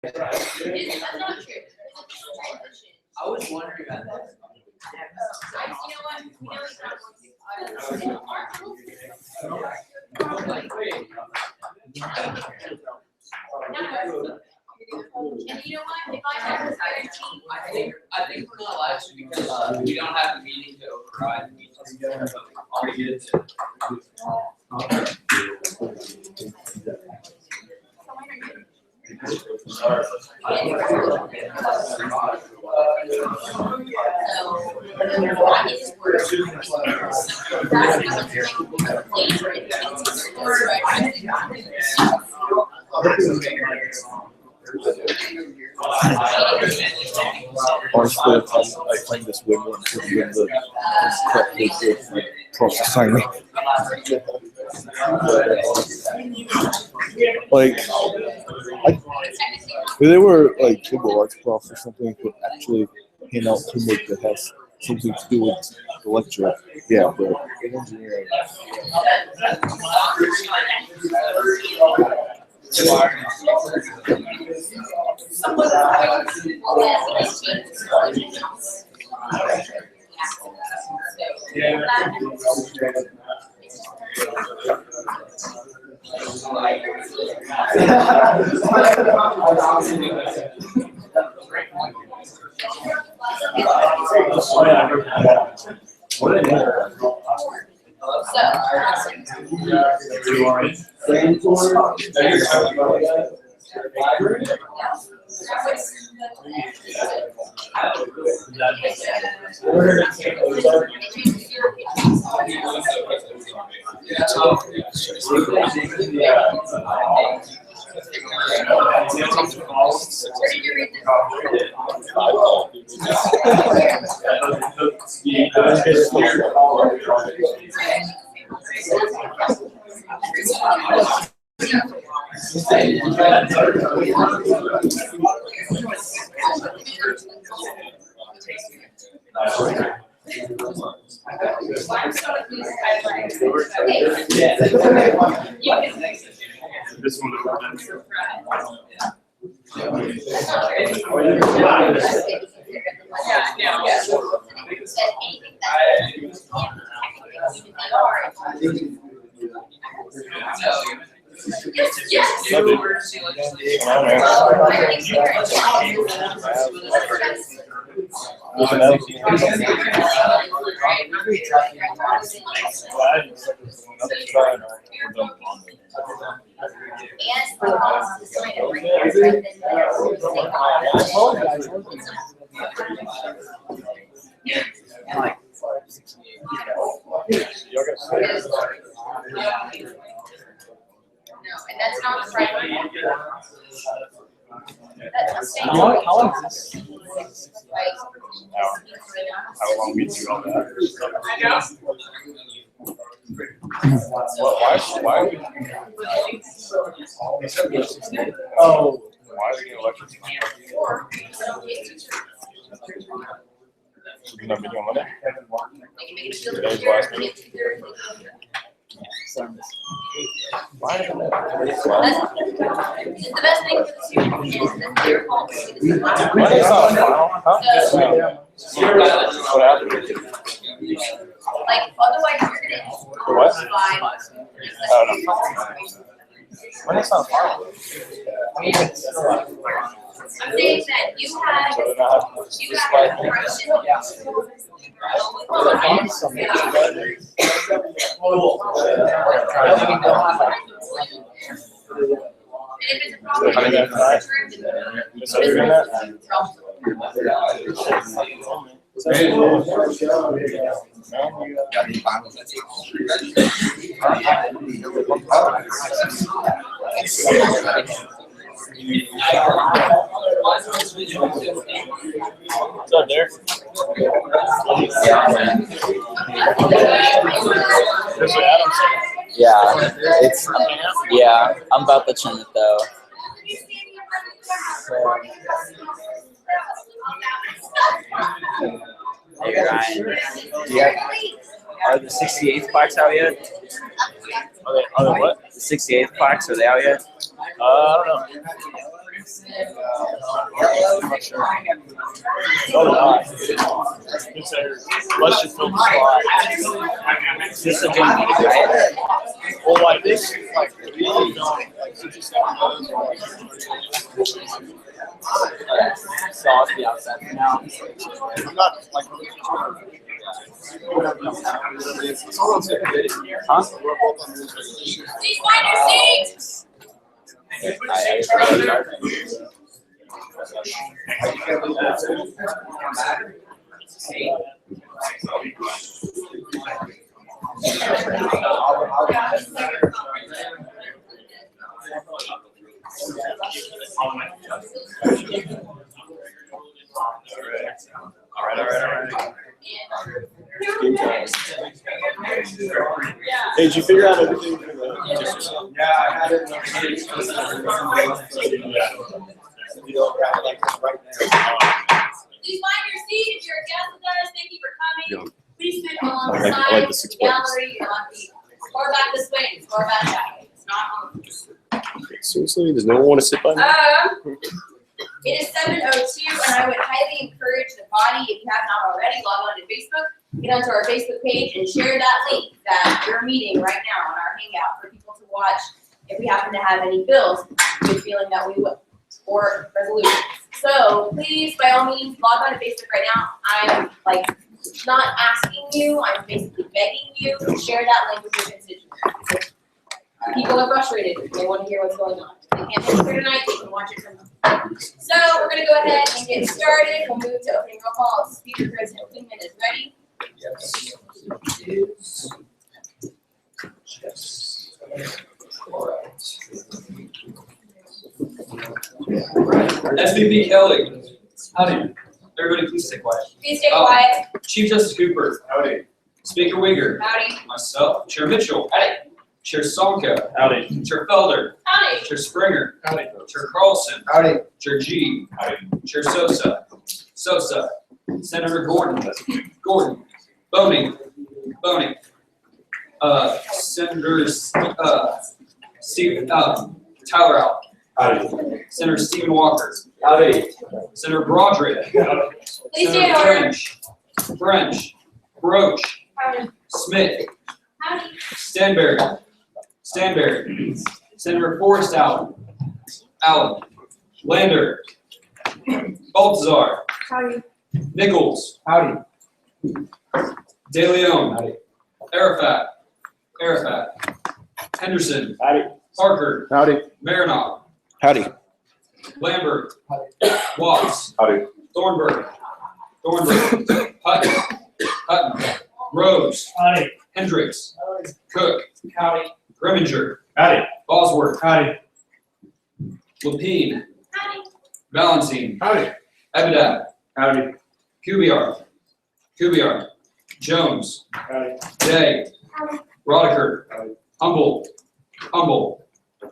That's not true. It's a transition. I was wondering about that. You know what? We know it's not and you know what? If I have a entire team, I think we're not allowed to because we don't have a meeting to override the meeting. Honestly, I find this win one to be in the processing me. Like, they were like liberal arts profs or something who actually hand out homework that has something to do with the lecture. Yeah, but in engineering. This one and that's not the right one. That's the same. How long is this? How long we do all that? Why are we oh, why are we getting elections? You're not meeting on Monday? Today's last meeting? Why is It's the best thing for the student is that their fault. What is that? What happened? Like, otherwise you're gonna. For what? Five. Oh, no. When is that far? I'm saying that you had a question. And if it's a problem, What's up, Derek? Yeah, I'm about to turn it though. Hey Ryan, are the 68th plaques out yet? Are they what? The 68th plaques, are they out yet? I don't know. Unless you film slide. This is a good meeting, right? Well, like this, like really don't like 57 minutes or like Sauce the outside now. I'm not like Huh? Please find your seats. All right. Hey, did you figure out everything for the Yeah, I had it. You don't have like right there. Please find your seat if you're a guest with us. Thank you for coming. Please sit along I the like side, the 6 the buttons. gallery, or on the, or back this way, or back that way. It's not on. Seriously, does no one want to sit by me? It is 7:02, and I would highly encourage the body, if you have not already, log on to Facebook, get onto our Facebook page, and share that link that we're meeting right now on our Hangout for people to watch if we happen to have any bills, good feeling that we will, or resolutions. So please, by all means, log on to Facebook right now. I'm like not asking you, I'm basically begging you to share that link with your constituents. People are frustrated. They want to hear what's going on. They can't make it through tonight. They can watch it from home. So we're going to go ahead and get started. We'll move to opening roll call. Speaker Chris Hilton is ready. SVP Kelly. Howdy. Everybody please stay quiet. Please stay quiet. Chief Justice Cooper. Howdy. Speaker Wigger. Howdy. Myself. Chair Mitchell. Howdy. Chair Sonka. Howdy. Chair Felder. Howdy. Chair Springer. Howdy. Chair Carlson. Howdy. Chair G. Howdy. Chair Sosa. Senator Gordon. Boney. Senator Tyler Out. Howdy. Senator Stephen Walker. Howdy. Senator Broderick. Please stay in Senator order. French. Broach. Howdy. Smith. Howdy. Stanberry. Senator Forrest Allen. Lander. Baltazar. Howdy. Nichols. Howdy. De Leon. Arafat. Henderson. Howdy. Parker. Howdy. Marinoff. Howdy. Lambert. Watts. Howdy. Thornburg. Hutton. Rose. Howdy. Hendricks. Cook. Howdy. Grimminger. Howdy. Bosworth. Howdy. Lapine. Howdy. Valentine. Howdy. Ebedab. Howdy. Kubiar. Jones. Howdy. Day. Howdy. Roddicker. Howdy. Humble.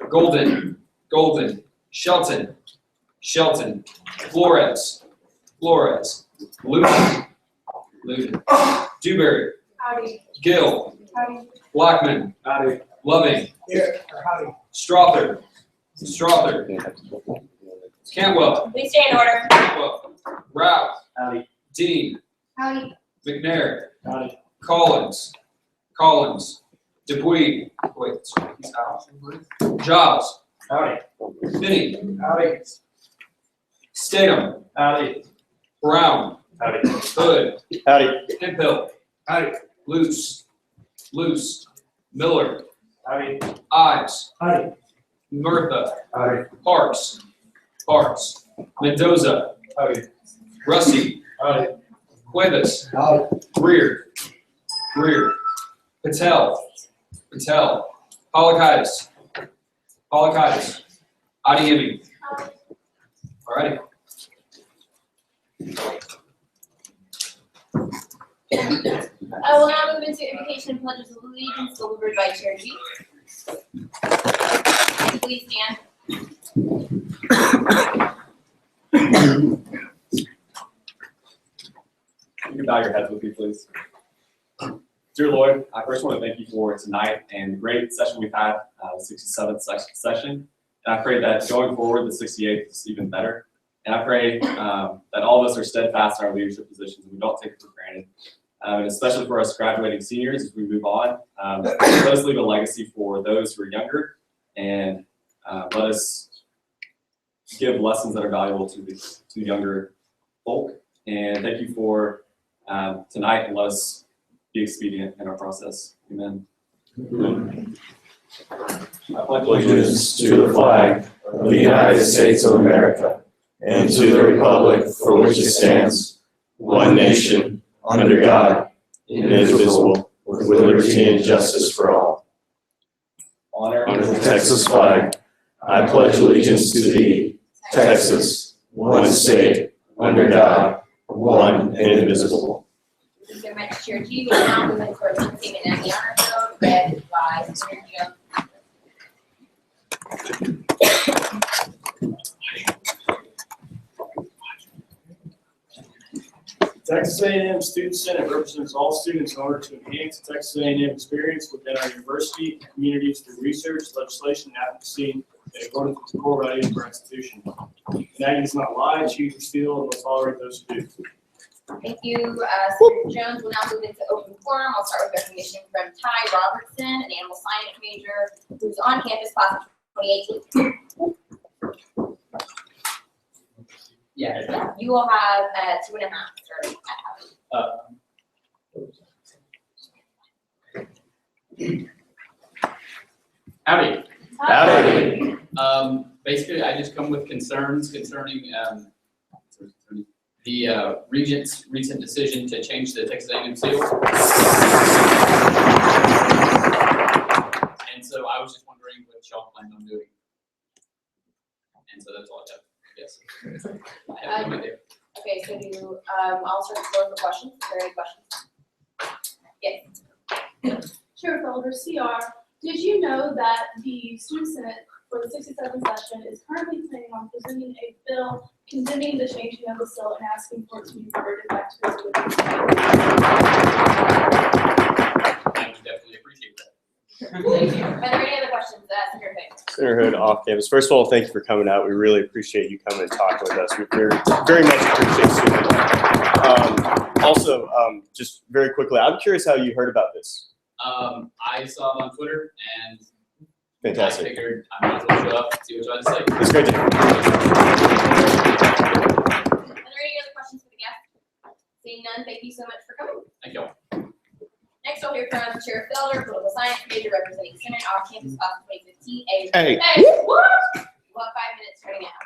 Golden. Shelton. Flores. Luton. Dewberry. Howdy. Gill. Howdy. Blackman. Howdy. Loving. Here. Howdy. Strother. Cantwell. Please stay in order. Rao. Howdy. Dean. Howdy. McNair. Howdy. Collins. Dupuy. Wait, he's out. Giles. Howdy. Finney. Howdy. Statham. Howdy. Brown. Howdy. Hood. Howdy. Hemphill. Howdy. Luce. Miller. Howdy. Ives. Howdy. Murtha. Howdy. Parks. Mendoza. Howdy. Rusty. Howdy. Cuevas. Howdy. Greer. Patel. Polakaitis. Adiemi. Alrighty. I will now move into invocation and pledges of allegiance delivered by Chair G. Please stand. You can bow your heads with me, please. Dear Lord, I first want to thank you for tonight and the great session we've had, the 67th session. And I pray that going forward, the 68th is even better. And I pray that all of us are steadfast in our leadership positions and we don't take it for granted. And especially for us graduating seniors as we move on, let us leave a legacy for those who are younger, and let us give lessons that are valuable to younger folk. And thank you for tonight, and let us be expedient in our process. Amen. I pledge allegiance to the flag of the United States of America and to the republic for which it stands, one nation, under God, indivisible, with liberty and justice for all. Under the Texas flag, I pledge allegiance to thee, Texas, one state, under God, one and indivisible. Thank you so much, Chair G. We'll now move into our statement and the honor code read by Chair Jones. Texas A&M Student Senate represents all students in order to enhance the Texas A&M experience within our university and communities through research, legislation, and advocacy in accordance with the core values of our institution. Enacting does not lie, cheat, or steal, and will tolerate those who do. Thank you, Senator Jones. We'll now move into open forum. I'll start with recognition from Ty Robertson, an animal science major who's on campus class of 2018. Yeah. You will have 2.5 starting at Howdy. Howdy. Basically, I just come with concerns concerning the Regent's recent decision to change the Texas A&M seal. And so I was just wondering what y'all plan on doing. And so that's all I have. Yes. I have no idea. Okay, so do I'll start the floor for questions. Is there any questions? Yes. Chair Felder, CR, did you know that the Student Senate for the 67th session is currently planning on presenting a bill condemning the changing of the seal and asking for it to be reverted back to the original? I would definitely appreciate that. Thank you. Are there any other questions? Senator Hood. Senator Hood, off campus. First of all, thank you for coming out. We really appreciate you coming and talking with us. We very much appreciate you. Also, just very quickly, I'm curious how you heard about this. I saw it on Twitter and Fantastic. I figured I might as well show up and see what you had to say. It's great to hear. Are there any other questions for the guest? Seeing none, thank you so much for coming. Thank y'all. Next, I'll hear from Chair Felder, political science major representing Senate off-campus class of 2015. Hey. Hey, what? We'll have 5 minutes starting now.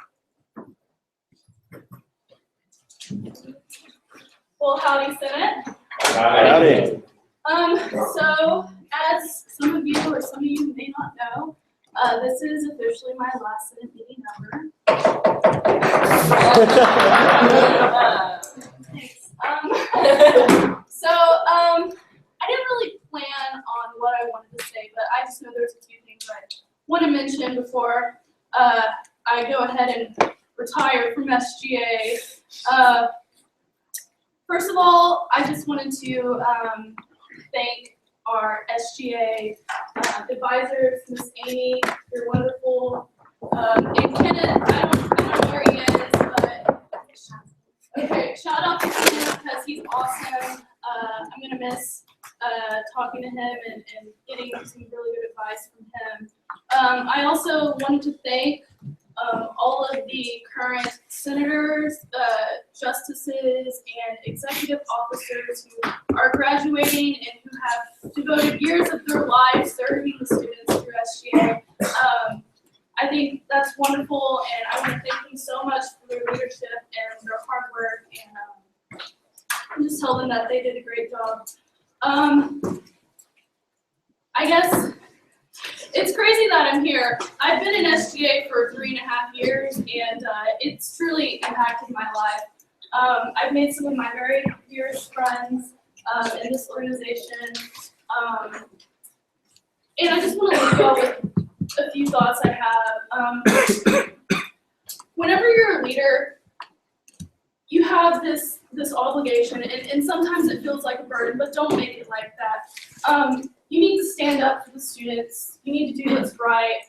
Well, howdy, Senate. Howdy. So as some of you or some of you may not know, this is officially my last Senate meeting ever. Thanks. I didn't really plan on what I wanted to say, but I just know there's a few things I want to mention before I go ahead and retire from SGA. First of all, I just wanted to thank our SGA advisors, Miss Amy, you're wonderful, and Kenneth, I don't know where he is, but okay, shout out to Kenneth because he's awesome. I'm gonna miss talking to him and getting some really good advice from him. I also wanted to thank all of the current senators, justices, and executive officers who are graduating and who have devoted years of their lives serving the students through SGA. I think that's wonderful, and I want to thank them so much for their leadership and their hard work, and just tell them that they did a great job. I guess it's crazy that I'm here. I've been in SGA for 3.5 years, and it's truly impacted my life. I've made some of my very dearest friends in this organization, and I just want to leave y'all with a few thoughts I have. Whenever you're a leader, you have this obligation, and sometimes it feels like a burden, but don't make it like that. You need to stand up for the students. You need to do what's right.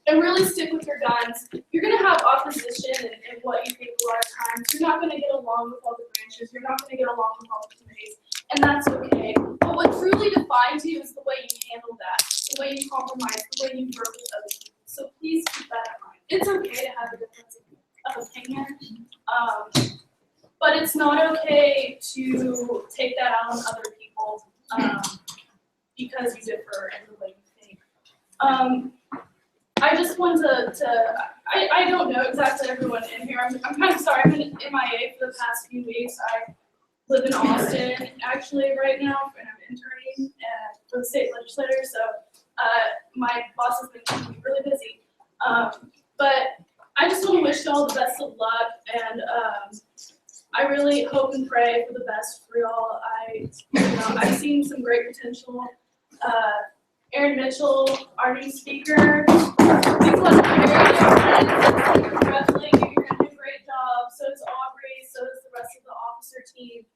and really stick with your guns. You're gonna have opposition in what you think a lot of times. You're not gonna get along with all the branches. You're not gonna get along with all the committees, and that's okay. But what truly defines you is the way you handle that, the way you compromise, the way you work with other people. So please keep that in mind. It's okay to have a difference of opinion, but it's not okay to take that out on other people because you differ in the way you think. I just want I don't know exactly everyone in here. I'm kind of sorry. I've been MIA for the past few weeks. I live in Austin actually right now, and I'm interning for the state legislature. So my boss has been keeping me really busy. But I just want to wish y'all the best of luck, and I really hope and pray for the best for y'all. I've seen some great potential. Aaron Mitchell, our new speaker, he's one of my very good friends. Congratulate you, you're gonna do a great job. So is Aubrey, so is the rest of the officer team.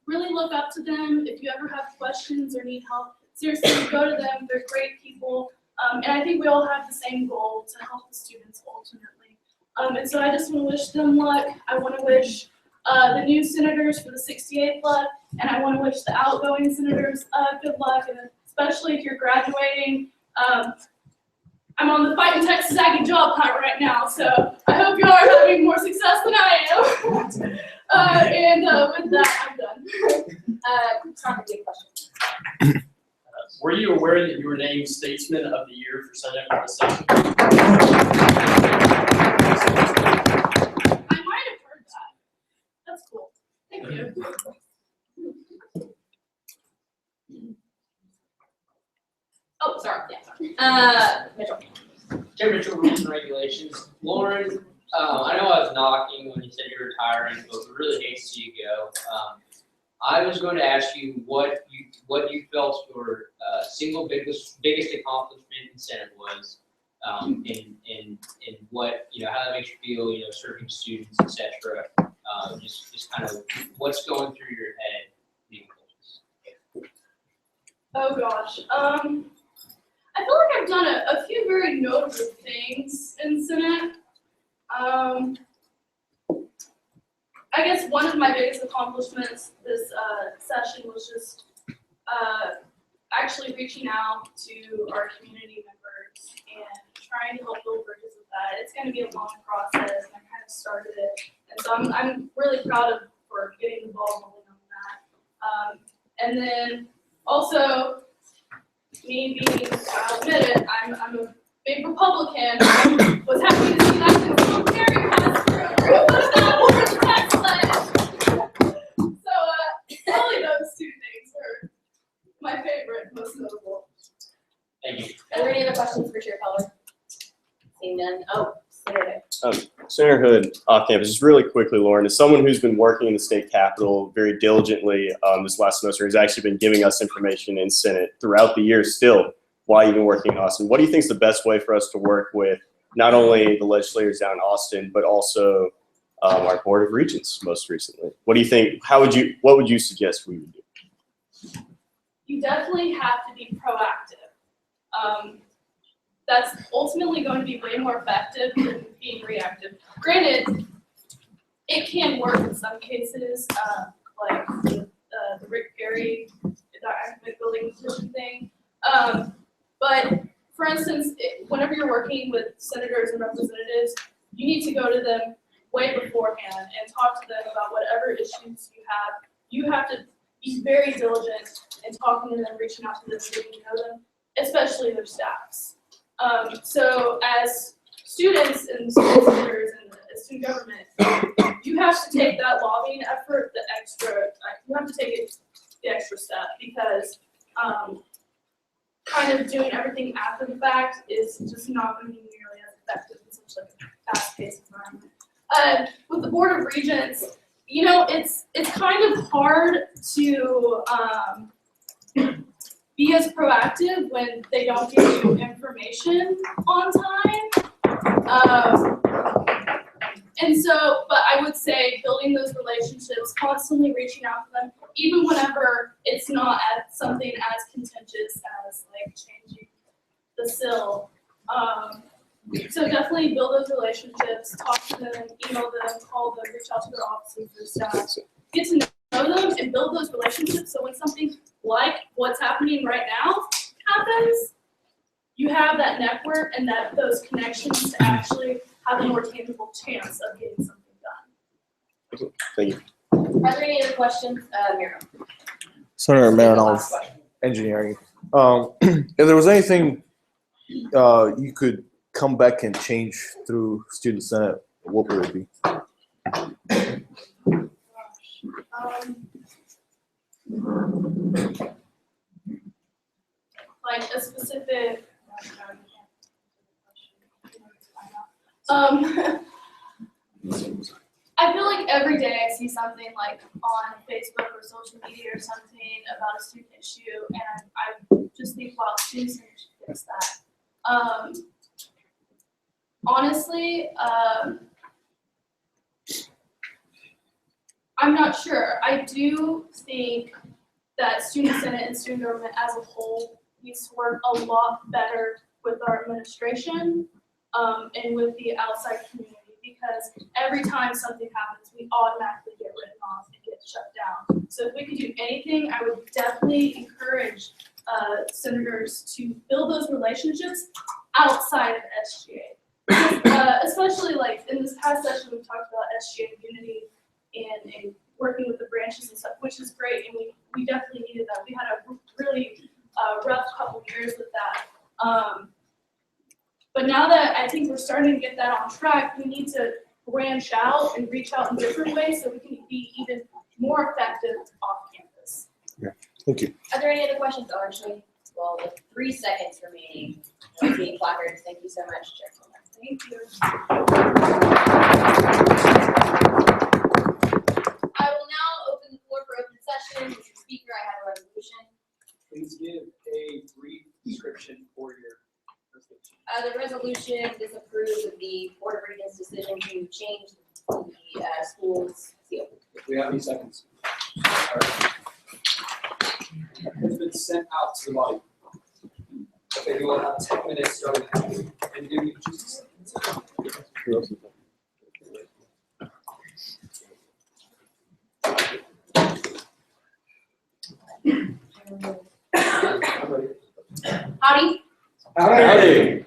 Really look up to them. If you ever have questions or need help, seriously, go to them. They're great people. And I think we all have the same goal to help the students ultimately. And so I just want to wish them luck. I want to wish the new senators for the 68th luck, and I want to wish the outgoing senators good luck, and especially if you're graduating. I'm on the Fighting Texas Aggie job hunt right now, so I hope y'all are having more success than I am. And with that, I'm done. Time for a question. Were you aware that you were named Statesman of the Year for Senate for the session? I might have heard that. That's cool. Thank you. Oh, sorry. Yeah. Mitchell. Chair Mitchell, rules and regulations. Lauren, I know I was knocking when you said you're retiring, but we really hate to see you go. I was going to ask you what you felt your single biggest accomplishment in Senate was, in what, how that makes you feel, serving students, etc. Just kind of what's going through your head. Oh gosh. I feel like I've done a few very notable things in Senate. I guess one of my biggest accomplishments this session was just actually reaching out to our community members and trying to help build bridges with that. It's going to be a long process, and I kind of started it, and so I'm really proud for getting the ball rolling on that. And then also, me being, I'll admit it, I'm a big Republican. I was happy to see that concealed carry pass through. Put that over the tax lid. So, only those two things were my favorite, most notable. Thank you. Are there any other questions for Chair Keller? Seeing none. Oh, Senator. Senator Hood, off campus, just really quickly, Lauren, as someone who's been working in the state capitol very diligently this last semester, has actually been giving us information in Senate throughout the year still while you've been working in Austin. What do you think is the best way for us to work with not only the legislators down in Austin, but also our Board of Regents most recently? What do you think? What would you suggest we would do? You definitely have to be proactive. That's ultimately going to be way more effective than being reactive. Granted, it can work in some cases, like the Rick Perry, the academic building position thing. But for instance, whenever you're working with senators and representatives, you need to go to them way beforehand and talk to them about whatever issues you have. You have to be very diligent in talking to them, reaching out to them, and getting to know them, especially their staffs. So as students and student senators and the student government, you have to take that lobbying effort, you have to take it the extra step, because kind of doing everything after the fact is just not going to be nearly as effective in such a fast-paced environment. With the Board of Regents, it's kind of hard to be as proactive when they don't give you information on time. But I would say building those relationships, constantly reaching out to them, even whenever it's not at something as contentious as like changing the SIL, So definitely build those relationships, talk to them, email them, call them, reach out to their offices, their staff. Get to know them and build those relationships so when something like what's happening right now happens, you have that network and those connections to actually have a more tangible chance of getting something done. Thank you. Are there any other questions? Miriam? Senator Marinov, Last question. engineering. If there was anything you could come back and change through Student Senate, what would it be? Like a specific. I feel like every day I see something like on Facebook or social media or something about a student issue, and I just think, wow, students should fix that. Honestly, I'm not sure. I do think that Student Senate and student government as a whole needs to work a lot better with our administration and with the outside community, because every time something happens, we automatically get written off and get shut down. So if we could do anything, I would definitely encourage senators to build those relationships outside of SGA. Especially like in this past session, we talked about SGA unity and working with the branches and stuff, which is great, and we definitely needed that. We had a really rough couple years with that. But now that I think we're starting to get that on track, we need to branch out and reach out in different ways so we can be even more effective off campus. Yeah, thank you. Are there any other questions? Oh, actually, well, with 3 seconds remaining, being placards. Thank you so much, Chair Coleman. Thank you. I will now open the floor for open session. Mr. Speaker, I have a resolution. Please give a brief description for your resolution. The resolution disapproves of the Board of Regents' decision to change the school's seal. Do we have any seconds? All right. It's been sent out to the body. Okay, we will have 10 minutes starting now. And give me just a second. Howdy. Howdy.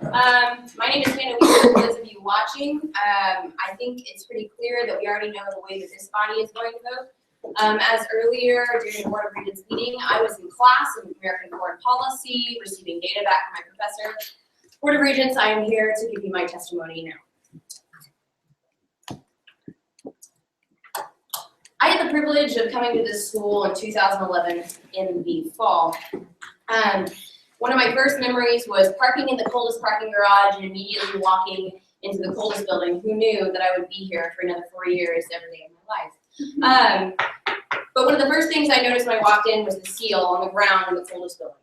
My name is Hannah Weaver, for those of you watching. I think it's pretty clear that we already know the way that this body is going to vote. As earlier during the Board of Regents meeting, I was in class in American Foreign Policy, receiving data back from my professor. Board of Regents, I am here to give you my testimony now. I had the privilege of coming to this school in 2011 in the fall. One of my first memories was parking in the coldest parking garage and immediately walking into the coldest building. Who knew that I would be here for another 4 years every day of my life? But one of the first things I noticed when I walked in was the seal on the ground in the coldest building.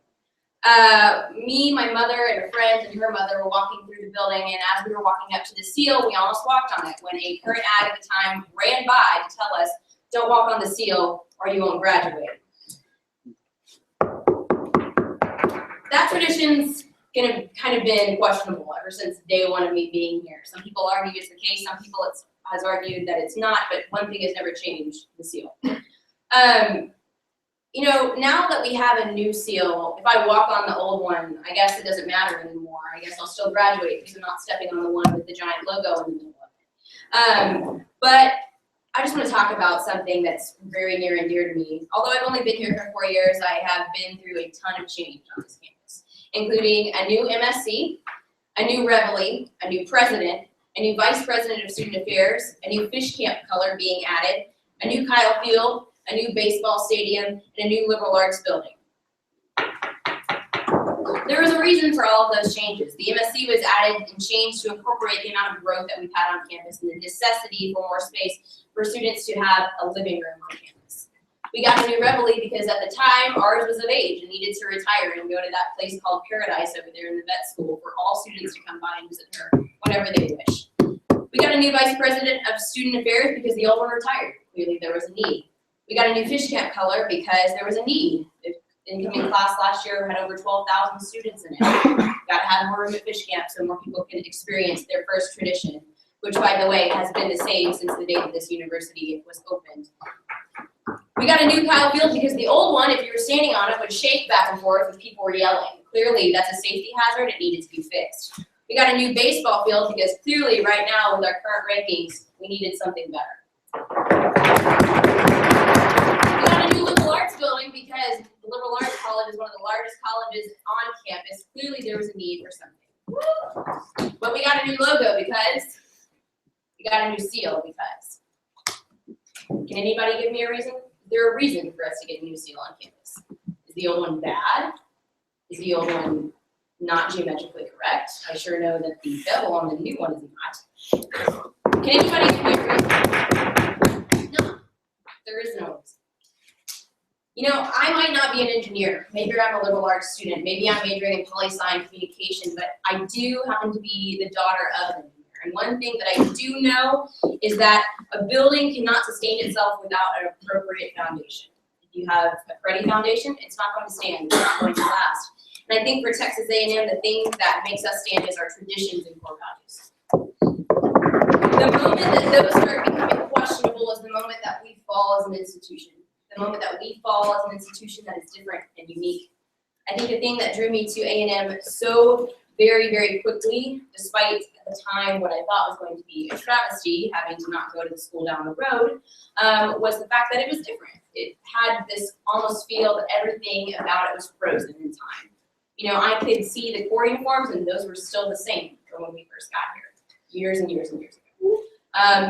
Me, my mother, and a friend and her mother were walking through the building, and as we were walking up to the seal, we almost walked on it when a current ad at the time ran by to tell us, "Don't walk on the seal or you won't graduate." That tradition's kind of been questionable ever since day one of me being here. Some people argue it's the case, some people has argued that it's not, but one thing has never changed: the seal. You know, now that we have a new seal, if I walk on the old one, I guess it doesn't matter anymore. I guess I'll still graduate because I'm not stepping on the one with the giant logo in the middle of it. But I just want to talk about something that's very near and dear to me. Although I've only been here for 4 years, I have been through a ton of change on this campus, including a new MSC, a new Reveille, a new president, a new vice president of student affairs, a new fish camp color being added, a new Kyle Field, a new baseball stadium, and a new liberal arts building. There was a reason for all of those changes. The MSC was added and changed to incorporate the amount of growth that we've had on campus and the necessity for more space for students to have a living room on campus. We got a new Reveille because at the time, ours was of age and needed to retire and go to that place called Paradise over there in the vet school for all students to come by and visit her whenever they wish. We got a new vice president of student affairs because the old one retired. Clearly there was a need. We got a new fish camp color because there was a need. If incoming class last year had over 12,000 students in it. Got to have more room at fish camp so more people can experience their first tradition, which, by the way, has been the same since the day that this university was opened. We got a new Kyle Field because the old one, if you were standing on it, would shake back and forth if people were yelling. Clearly, that's a safety hazard. It needed to be fixed. We got a new baseball field because clearly, right now, with our current rankings, we needed something better. We got a new liberal arts building because the liberal arts college is one of the largest colleges on campus. Clearly, there was a need for something. But we got a new logo because we got a new seal because. Can anybody give me a reason? Is there a reason for us to get a new seal on campus? Is the old one bad? Is the old one not geometrically correct? I sure know that the bevel on the new one is not. Can anybody give me a reason? No, there is no reason. You know, I might not be an engineer. Maybe I'm a liberal arts student. Maybe I'm majoring in poli-sci and communication, but I do happen to be the daughter of an engineer. And one thing that I do know is that a building cannot sustain itself without an appropriate foundation. If you have a cruddy foundation, it's not going to stand, it's not going to last. And I think for Texas A&M, the thing that makes us stand is our traditions and core values. The moment that those start becoming questionable is the moment that we fall as an institution. The moment that we fall as an institution that is different and unique. I think the thing that drew me to A&M so very, very quickly, despite at the time what I thought was going to be a travesty, having to not go to the school down the road, was the fact that it was different. It had this almost feel that everything about it was frozen in time. You know, I could see the core uniforms and those were still the same from when we first got here, years and years and years ago.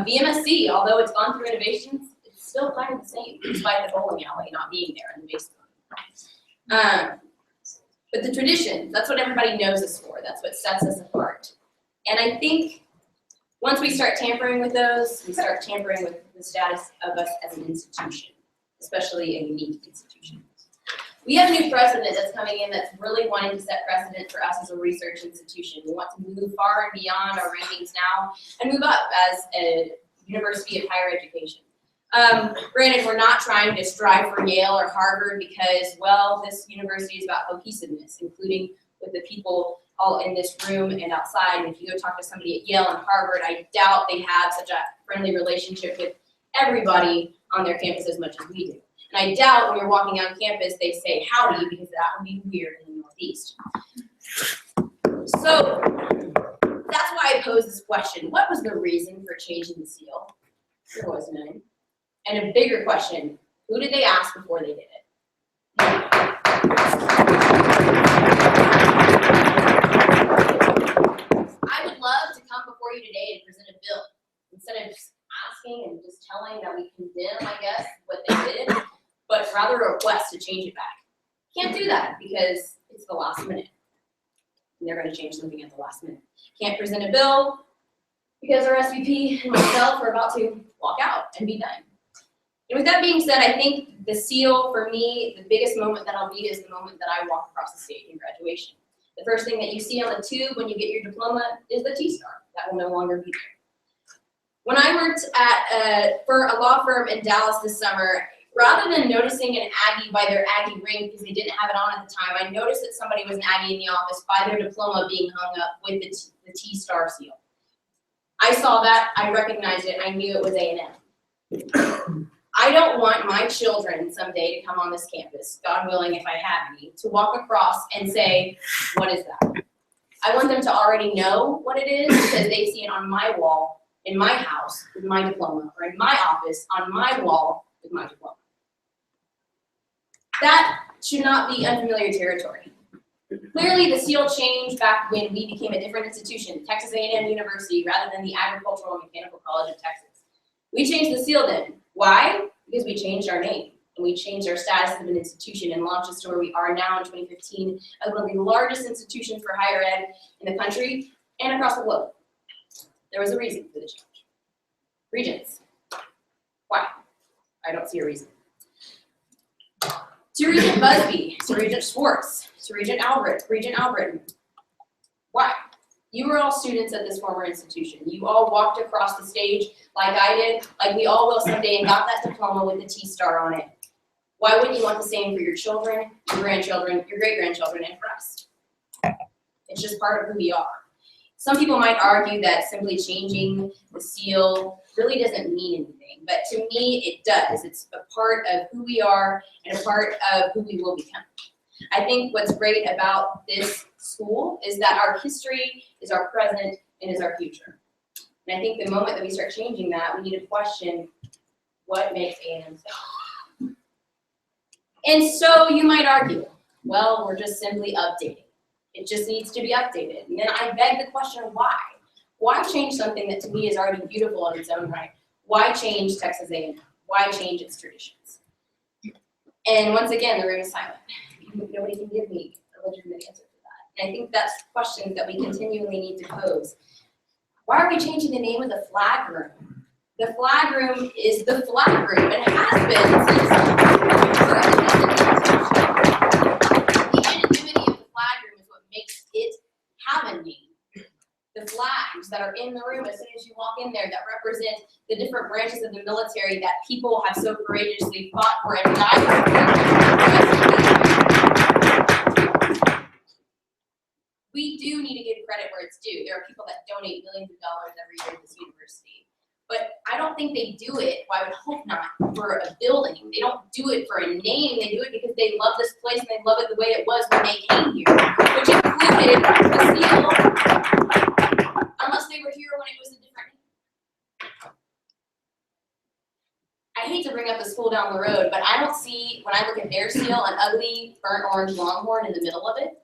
The MSC, although it's gone through innovations, it's still kind of the same, despite the bowling alley not being there in the basement. But the tradition, that's what everybody knows us for. That's what sets us apart. And I think once we start tampering with those, we start tampering with the status of us as an institution, especially a unique institution. We have a new president that's coming in that's really wanting to set precedent for us as a research institution. We want to move far and beyond our rankings now and move up as a university of higher education. Granted, we're not trying to strive for Yale or Harvard because, well, this university is about cohesiveness, including with the people all in this room and outside. And if you go talk to somebody at Yale and Harvard, I doubt they have such a friendly relationship with everybody on their campus as much as we do. And I doubt when you're walking on campus, they say howdy, because that would be weird in the Northeast. So that's why I posed this question. What was the reason for changing the seal? There was none. And a bigger question, who did they ask before they did it? I would love to come before you today and present a bill instead of just asking and just telling that we condemn, I guess, what they did, but rather a request to change it back. Can't do that because it's the last minute. And they're going to change something at the last minute. Can't present a bill because our SVP and myself are about to walk out and be done. And with that being said, I think the seal, for me, the biggest moment that I'll need is the moment that I walk across the stage in graduation. The first thing that you see on the tube when you get your diploma is the T-star. That will no longer be there. When I worked at for a law firm in Dallas this summer, rather than noticing an Aggie by their Aggie ring because they didn't have it on at the time, I noticed that somebody was an Aggie in the office by their diploma being hung up with the T-star seal. I saw that, I recognized it, I knew it was A&M. I don't want my children someday to come on this campus, God willing if I have any, to walk across and say, what is that? I want them to already know what it is because they see it on my wall, in my house, with my diploma, or in my office, on my wall, with my diploma. That should not be unfamiliar territory. Clearly, the seal changed back when we became a different institution, Texas A&M University, rather than the Agricultural and Mechanical College of Texas. We changed the seal then. Why? Because we changed our name and we changed our status of an institution and launched us to where we are now in 2015 as one of the largest institutions for higher ed in the country and across the globe. There was a reason for the change. Regents. Why? I don't see a reason. To Regent Busby, to Regent Schwartz, to Regent Albritton. Why? You were all students at this former institution. You all walked across the stage like I did, like we all will someday, and got that diploma with the T-star on it. Why wouldn't you want the same for your children, your grandchildren, your great-grandchildren, and for us? It's just part of who we are. Some people might argue that simply changing the seal really doesn't mean anything, but to me, it does. It's a part of who we are and a part of who we will become. I think what's great about this school is that our history is our present and is our future. And I think the moment that we start changing that, we need to question what makes A&M special. And so you might argue, well, we're just simply updating. It just needs to be updated. And then I beg the question, why? Why change something that to me is already beautiful in its own right? Why change Texas A&M? Why change its traditions? And once again, the room is silent. Nobody can give me a legitimate answer to that. And I think that's questions that we continually need to pose. Why are we changing the name of the flag room? The flag room is the flag room. It has been since the anonymity of the flag room is what makes it have a name. The flags that are in the room as soon as you walk in there that represent the different branches of the military that people have so courageously fought for and died for. We do need to give credit where it's due. There are people that donate millions of dollars every year to this university. But I don't think they do it, well, I would hope not, for a building. They don't do it for a name. They do it because they love this place and they love it the way it was when they came here, which included the seal, unless they were here when it was a different name. I hate to bring up the school down the road, but I don't see, when I look at their seal, an ugly burnt orange longhorn in the middle of it.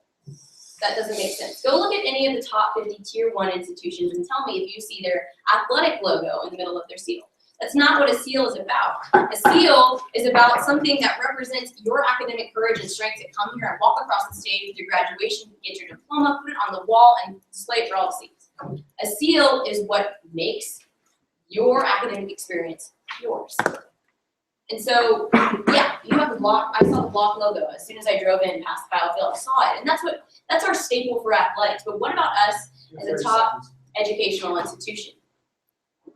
That doesn't make sense. Go look at any of the top 50 tier 1 institutions and tell me if you see their athletic logo in the middle of their seal. That's not what a seal is about. A seal is about something that represents your academic courage and strength to come here and walk across the stage with your graduation, get your diploma, put it on the wall, and display it for all to see. A seal is what makes your academic experience yours. And so, yeah, you have the block. I saw the block logo as soon as I drove in past the battlefield. I saw it, and that's our staple for athletics. But what about us as a top educational institution?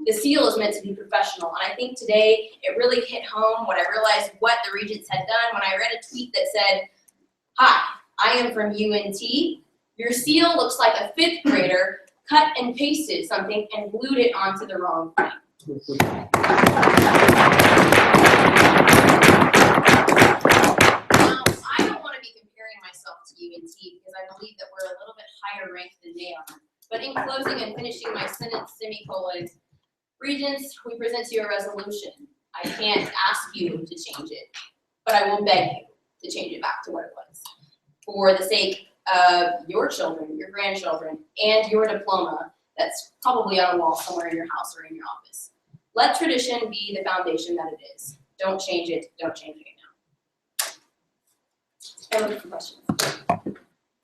The seal is meant to be professional, and I think today it really hit home when I realized what the Regents had done when I read a tweet that said, "Hi, I am from UNT. Your seal looks like a 5th grader cut and pasted something and glued it onto the wrong thing." Myself to UNT because I believe that we're a little bit higher ranked than they are. But in closing and finishing my sentence, semicolon, Regents, we present to you a resolution. I can't ask you to change it, but I will beg you to change it back to what it was. For the sake of your children, your grandchildren, and your diploma that's probably on a wall somewhere in your house or in your office. Let tradition be the foundation that it is. Don't change it. Don't change it. I'm looking for questions.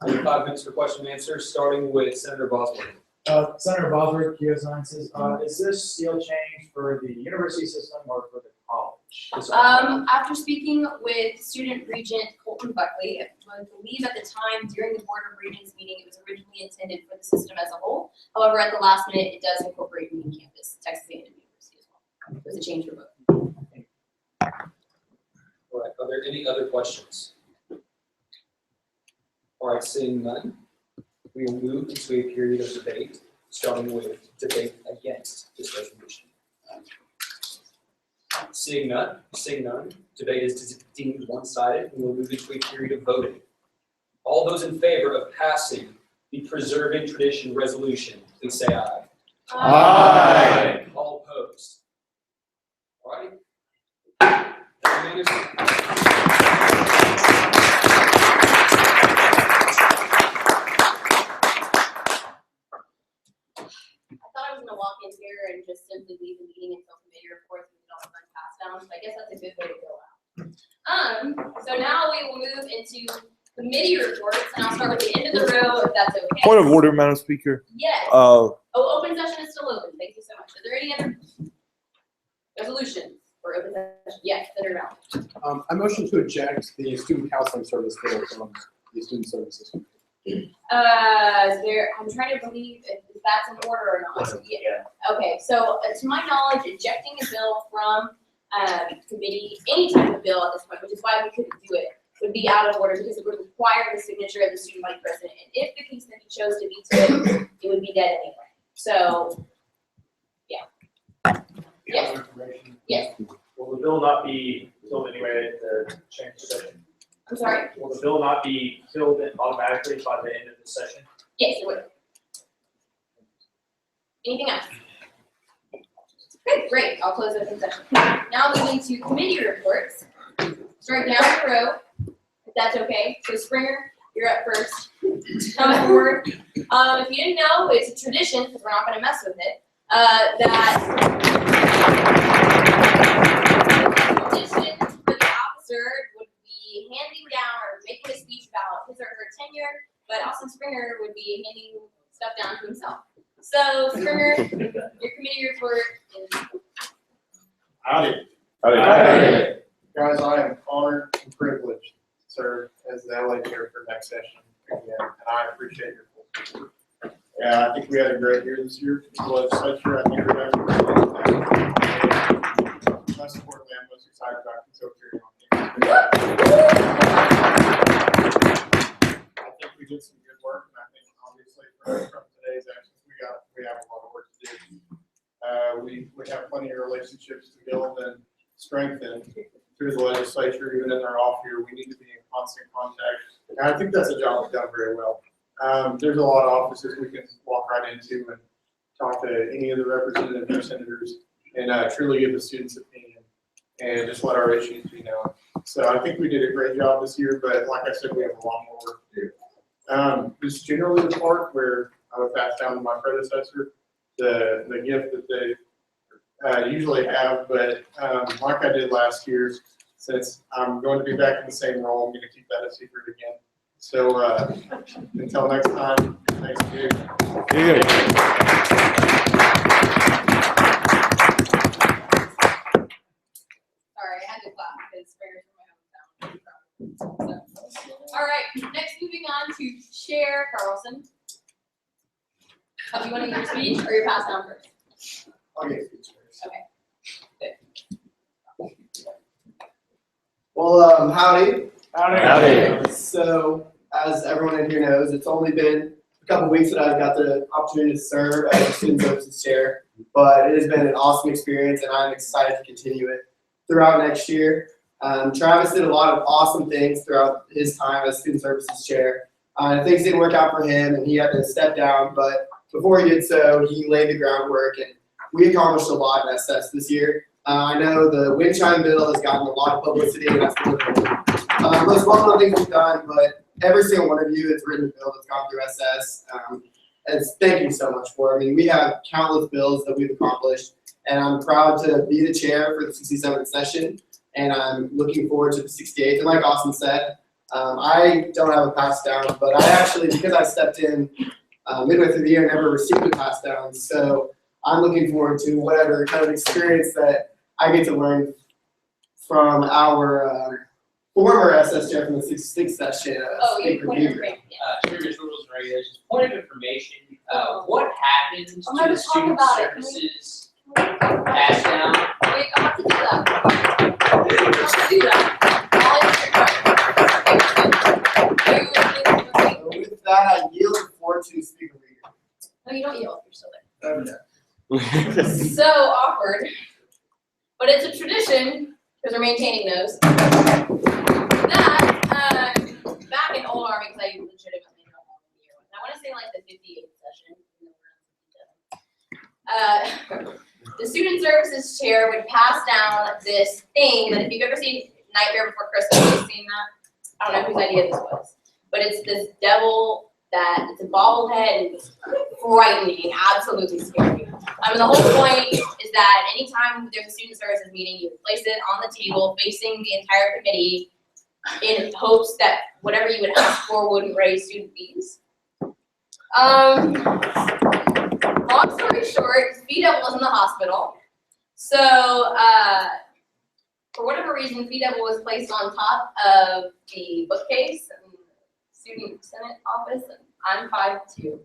5 minutes for question and answer, starting with Senator Bosworth. Senator Bosworth, Geosciences, is this seal change for the university system or for the college? After speaking with student regent Colton Buckley, I believe at the time during the Board of Regents meeting, it was originally intended for the system as a whole. However, at the last minute, it does incorporate main campus, Texas A&M University as well. It was a change for both. All right, are there any other questions? All right, seeing none, we will move into a period of debate, starting with debate against this resolution. Seeing none, debate is deemed one-sided, and we'll move into a period of voting. All those in favor of passing the Preserving Tradition resolution, please say aye. Aye. All opposed? All right. Walk in here and just simply leave the meeting until committee reports and all the passed down. So I guess that's a good way to go out. So now we will move into committee reports, and I'll start with the end of the row if that's okay. Point of order, Madam Speaker. Yes. Open session is still open. Thank you so much. Are there any other resolutions for open session? Yes, Senator Brown. I motion to eject the student counseling service bill from the student services. I'm trying to believe if that's in order or not. Yeah. Okay, so to my knowledge, ejecting a bill from committee, any type of bill at this point, which is why we couldn't do it, would be out of order because it would require the signature of the student body president. And if the case committee chose to veto it, it would be dead anyway. So, yeah. Yes. Yes. Will the bill not be killed anyway at the change session? I'm sorry? Will the bill not be killed automatically by the end of the session? Yes, it would. Anything else? Okay, great. I'll close the open session. Now moving to committee reports. Start down the row, if that's okay. So Springer, you're up first. Come forward. If you didn't know, it's a tradition, because we're not going to mess with it, that the officer would be handing down or making a speech about his or her tenure, but Austin Springer would be handing stuff down to himself. So Springer, your committee report is. Howdy. Howdy. Guys, I am honored and privileged to serve as the LA chair for next session again, and I appreciate your full support. Yeah, I think we had a great year this year for the legislature. I think we're having a great year. Most importantly, I'm most excited about consulting on campus. I think we did some good work, and I think obviously from today's actions, we have a lot of work to do. We have plenty of relationships to build and strengthen through the legislature, even in their off year. We need to be in constant contact. And I think that's a job we've done very well. There's a lot of offices we can walk right into and talk to any of the representatives or senators and truly give the students' opinion and just let our issues be known. So I think we did a great job this year, but like I said, we have a lot more work to do. This is generally the part where I would pass down to my predecessor the gift that they usually have, but like I did last year, since I'm going to be back in the same role, I'm going to keep that a secret again. So until next time, thanks again. Sorry, I had to clap because Springer's from my hometown. So, all right, next moving on to Chair Carlson. Do you want to give your speech or your pass down first? I'll get speech first. Okay. Well, howdy. Howdy. So, as everyone in here knows, it's only been a couple weeks that I've got the opportunity to serve as the Student Services Chair, but it has been an awesome experience, and I'm excited to continue it throughout next year. Travis did a lot of awesome things throughout his time as Student Services Chair. Things didn't work out for him, and he had to step down, but before he did so, he laid the groundwork, and we accomplished a lot in SS this year. I know the wind chime bill has gotten a lot of publicity, and that's one of the most well-known things we've done, but every single one of you that's written a bill that's gone through SS, and thank you so much for it. I mean, we have countless bills that we've accomplished, and I'm proud to be the chair for the 67th session, and I'm looking forward to the 68th. And like Austin said, I don't have a pass down, but I actually, because I stepped in midway through the year, never received a pass down, so I'm looking forward to whatever kind of experience that I get to learn from our former SS chair from the 66th session. Your point of information. Chairman's rules and regulations. Point of information. What happens to I'm gonna the talk student about it. services pass down? Wait, I'll have to do that. I'll have to do that. I'll answer your question. With that, I yield the floor to Speaker Reader. No, you don't yell if you're still there. So awkward. But it's a tradition, because we're maintaining those, that back in Old Army, because I legitimately don't know the year was. I want to say like the 58th session. The Student Services Chair would pass down this thing that if you've ever seen Nightmare Before Christmas, you've seen that. I don't know whose idea this was. But it's this devil that it's a bobblehead and it's frightening, absolutely scary. The whole point is that anytime there's a student services meeting, you place it on the table facing the entire committee in hopes that whatever you would ask for wouldn't raise student fees. Long story short, VW was in the hospital. So for whatever reason, VW was placed on top of the bookcase in the student senate office, and I'm 5'2".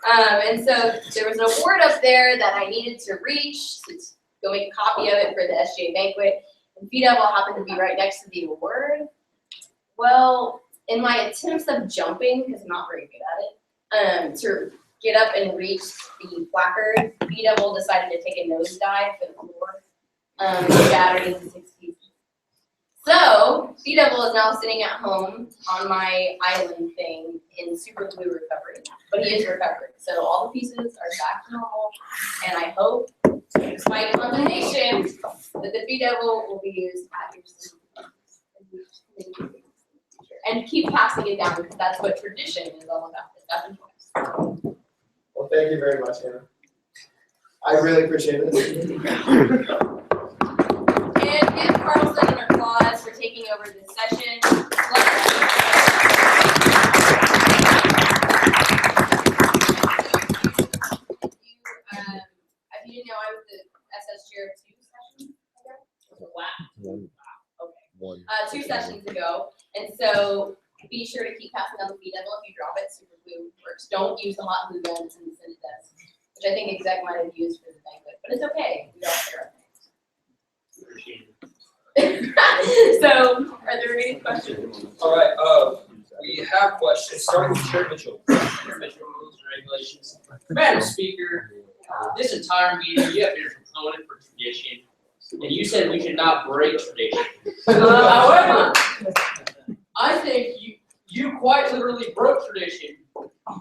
And so there was an award up there that I needed to reach. go make a copy of it for the SGA banquet. And VW happened to be right next to the award. Well, in my attempts of jumping, because I'm not very good at it, to get up and reach the placard, VW decided to take a nosedive for the floor, shattered into 6 pieces. So, VW is now sitting at home on my island thing in super glue recovery, but he is recovering. So all the pieces are back to normal, and I hope, despite condemnation, that the VW will be used at your and keep passing it down, because that's what tradition is all about. It's nothing else. Well, thank you very much, Hannah. I really appreciate it. And give Carlson an applause for taking over this session. If you didn't know, I was the SS chair 2 sessions ago. Wow. One. 2 sessions ago, and so be sure to keep passing down the feed level. If you drop it, super glue works. Don't use the hot glue guns in the Senate desk, which I think exec might have used for the banquet, but it's okay. We all share our things. So, are there any questions? All right, we have questions, starting with Chair Mitchell. Chair Mitchell, rules and regulations. Madam Speaker, this entire meeting, you have been a proponent for tradition, and you said we should not break tradition. However, I think you quite literally broke tradition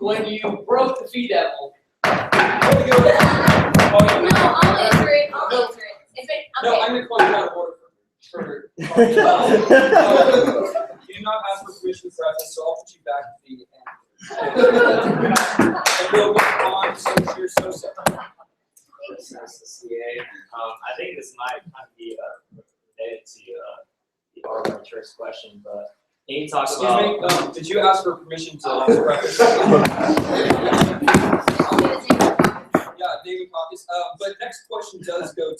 when you broke the fee devil. No, I'll answer it. If it, No, okay. I'm gonna call you out of order for you did not ask for permission for us, so I'll put you back at the end. And we'll move on to Chair Sosa. I think this might kind of be related to the arbitrator's question, but can you talk about? Excuse me, did you ask for permission to ask preface? Yeah, David Caucus. But next question does go to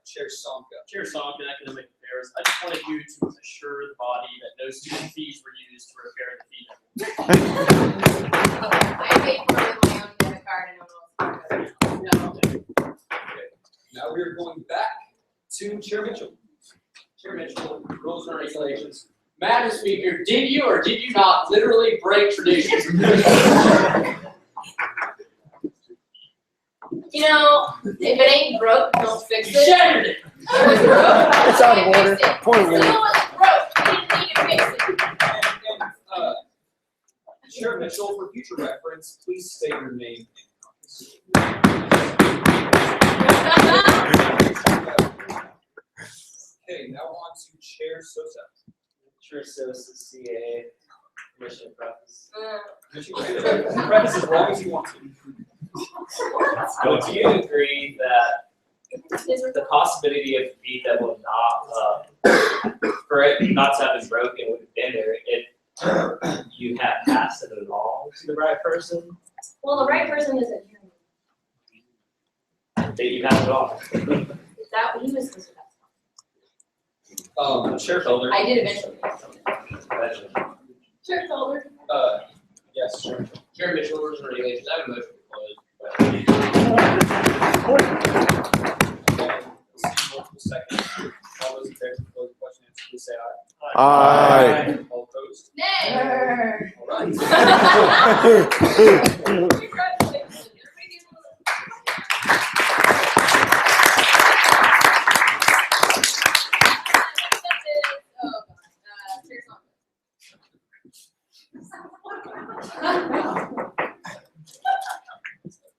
Chair Sonka. Chair Sonka, Academic Affairs. I just wanted you to assure the body that no student fees were used to repair the fee. I paid for it with my own debit card and no. Okay. Now we are going back to Chair Mitchell. Chair Mitchell, rules and regulations. Madam Speaker, did you or did you not literally break tradition? You know, if it ain't broke, don't fix it. Shattered it. It was broke. It's out of order. Fix it. Point of order. So it was broke. You didn't need to fix it. And Chair Mitchell, for future reference, please state your name. Okay, now on to Chair Sosa. Chair Sosa, CA, Commissioner Preface. Preface as long as you want to. So do you agree that the possibility of the fee that will not, for it not to have been broken would have been there if you had passed it along to the right person? Well, the right person isn't here. That you passed it off? Is that what he was supposed to Chair Felder. I did eventually. Chair Felder. Yes, Chair. Chair Mitchell, rules and regulations. I have a motion to close. Multiple seconds. All those in favor of closing question, please say aye. Aye. All opposed? Nay. All right.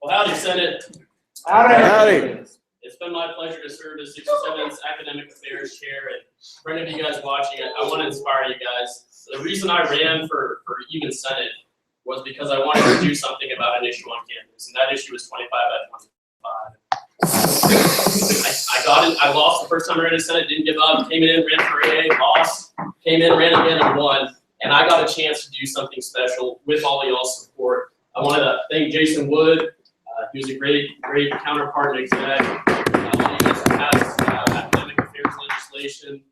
Well, howdy, Senate. Howdy. It's been my pleasure to serve as 67th Academic Affairs Chair, and for any of you guys watching it, I want to inspire you guys. The reason I ran for even Senate was because I wanted to do something about an issue on campus, and that issue was 25 by 25. I lost the first time I ran in Senate, didn't give up, came in, ran for AA, lost, came in, ran again, and won. And I got a chance to do something special with all of y'all's support. I wanted to thank Jason Wood. He was a great counterpart and exec. All you guys passed academic affairs legislation.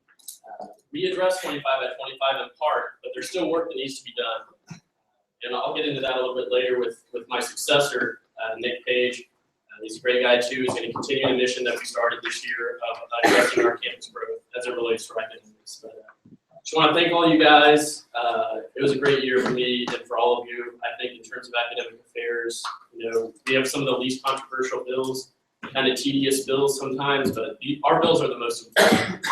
We addressed 25 by 25 in part, but there's still work that needs to be done. And I'll get into that a little bit later with my successor, Nick Page. He's a great guy too. He's going to continue the mission that we started this year of addressing our campus growth as it relates to academics. But just want to thank all you guys. It was a great year for me and for all of you. I think in terms of academic affairs, you know, we have some of the least controversial bills, kind of tedious bills sometimes, but our bills are the most important.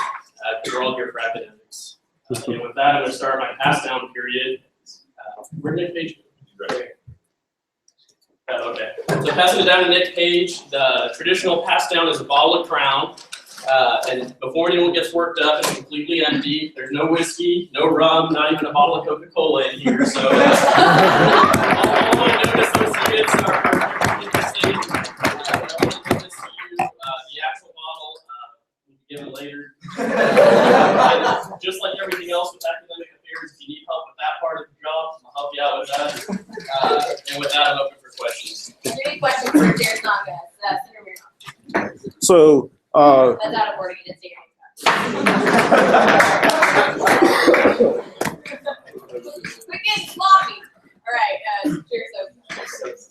We're all here for academics. And with that, I'm going to start my pass down period. Where Nick Page? Right. Okay. So passing it down to Nick Page, the traditional pass down is a bottle of Crown. And before anyone gets worked up, it's completely empty. There's no whiskey, no rum, not even a bottle of Coca-Cola in here. So all my note associates are interested. I want to give this to you. The actual bottle will be given later. And just like everything else with academic affairs, if you need help with that part of the job, I'll help you out with that. And with that, I'm open for questions. Any questions for Jared Naga? Senator Mirna. So, That's out of order. You didn't say We're getting sloppy. All right, Chair Sosa.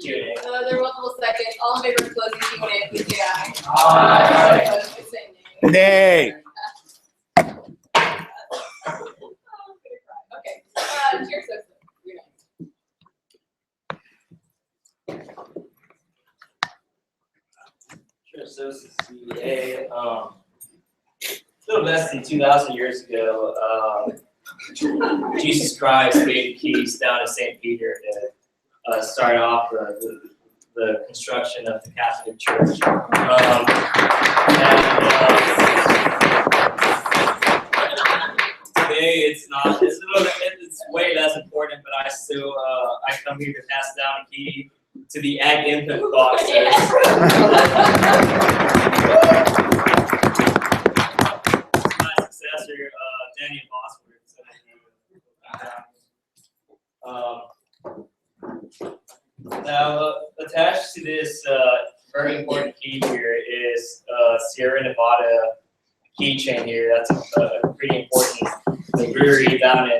There are multiple seconds. All in favor of closing Q&A, please say aye. Aye. Opposed, please say nay. nay. Okay, Chair Sosa. You're next. Sure, so CA, a little less than 2,000 years ago, Jesus Christ gave keys down to St. Peter to start off the construction of the Catholic Church. Today it's not, it's way less important, but I still, I come here to pass down a key to the Ag Infant boxes. My successor, Daniel Bosworth. Now, attached to this very important key here is Sierra Nevada keychain here. That's a pretty important brewery down in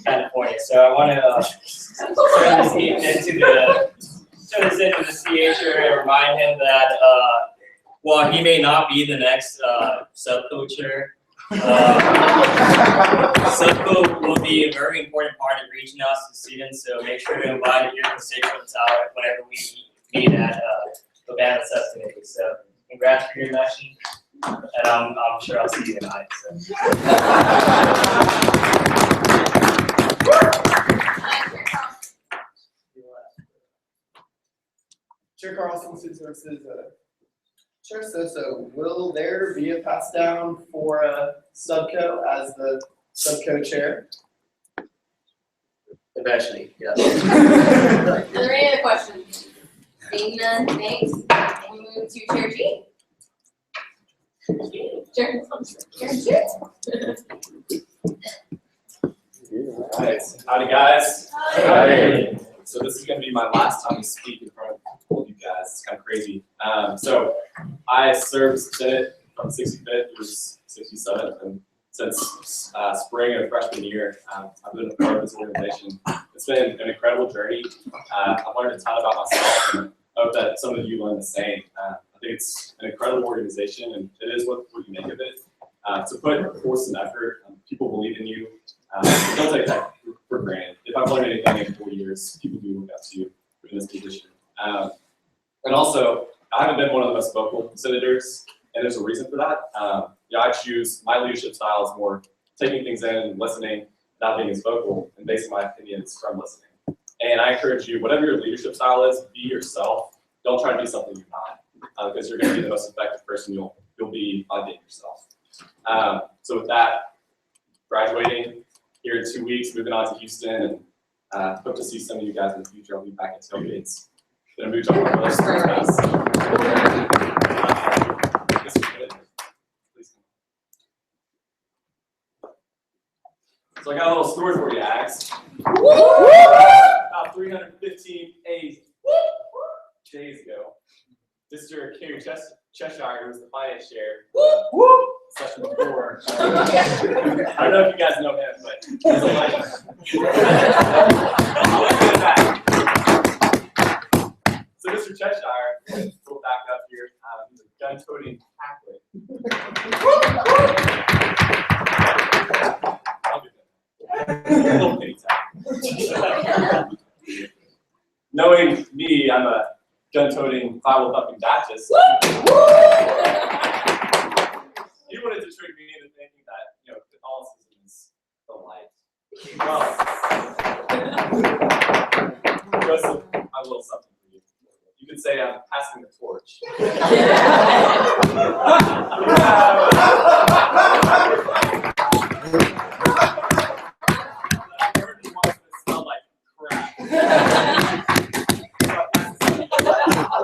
California. So I want to turn this into the CHR and remind him that while he may not be the next subculture, Subco will be a very important part of reaching out to students, so make sure to invite your constituents out whenever we meet at Urbana Subcommittee. So congrats for your election, and I'm sure I'll see you tonight. So. Chair Carlson, Student Services. Chair Sosa, will there be a pass down for Subco as the Subco chair? Eventually, yes. Are there any other questions? Seeing none, thanks. We move to Chair G. Chair G. Alright, howdy guys. Howdy. So this is going to be my last time to speak in front of all of you guys. It's kind of crazy. So I served as Senate from 65th through 67th, and since spring of freshman year, I've been a part of this organization. It's been an incredible journey. I've learned a ton about myself, and I hope that some of you learn the same. I think it's an incredible organization, and it is what you make of it. To put forth some effort, people believe in you. Don't take that for granted. If I've learned anything in 4 years, people do look up to you in this position. And also, I haven't been one of the most vocal senators, and there's a reason for that. I choose, my leadership style is more taking things in and listening, not being as vocal, and basing my opinions from listening. And I encourage you, whatever your leadership style is, be yourself. Don't try to be something you're not, because you're going to be the most effective person you'll be by being yourself. So with that, graduating here in 2 weeks, moving on to Houston, and hope to see some of you guys in the future. I'll be back at tailgates. Gonna move to our list. So I got a little story for you, Ags. About 315 days ago, Mr. Kerry Cheshire, who was the finance chair, session before. I don't know if you guys know him, but he's a legend. Mr. Cheshire, we'll back up here. He's a gun-toting Catholic. I'll do that. A little pity tap. Knowing me, I'm a gun-toting, Bible-thumping Baptist. He wanted to trick me into thinking that, Catholicism is the light. Well, listen, I will something for you. You could say I'm passing the torch. Everyone wants to smell like crap. Are